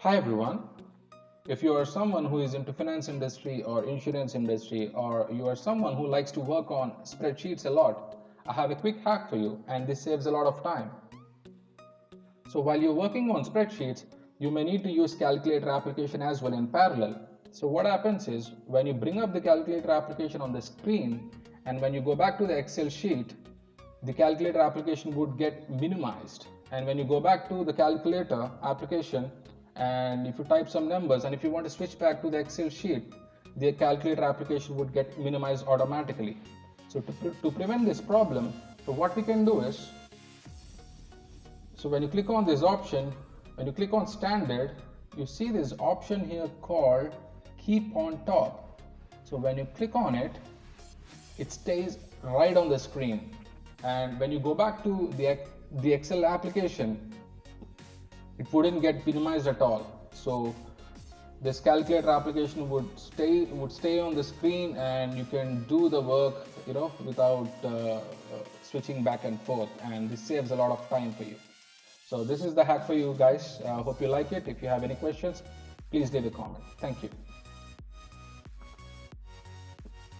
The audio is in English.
Hi everyone. If you are someone who is into finance industry or insurance industry, or you are someone who likes to work on spreadsheets a lot, I have a quick hack for you, and this saves a lot of time. So while you're working on spreadsheets, you may need to use calculator application as well in parallel. So what happens is when you bring up the calculator application on the screen and when you go back to the Excel sheet, the calculator application would get minimized. And when you go back to the calculator application and if you type some numbers and if you want to switch back to the Excel sheet, the calculator application would get minimized automatically. So to prevent this problem, so what we can do is, so when you click on this option, when you click on standard, you see this option here called keep on top. So when you click on it, it stays right on the screen. And when you go back to the Excel application, it wouldn't get minimized at all. So this calculator application would stay on the screen and you can do the work without switching back and forth, and this saves a lot of time for you. So this is the hack for you guys. Hope you like it. If you have any questions, please leave a comment. Thank you.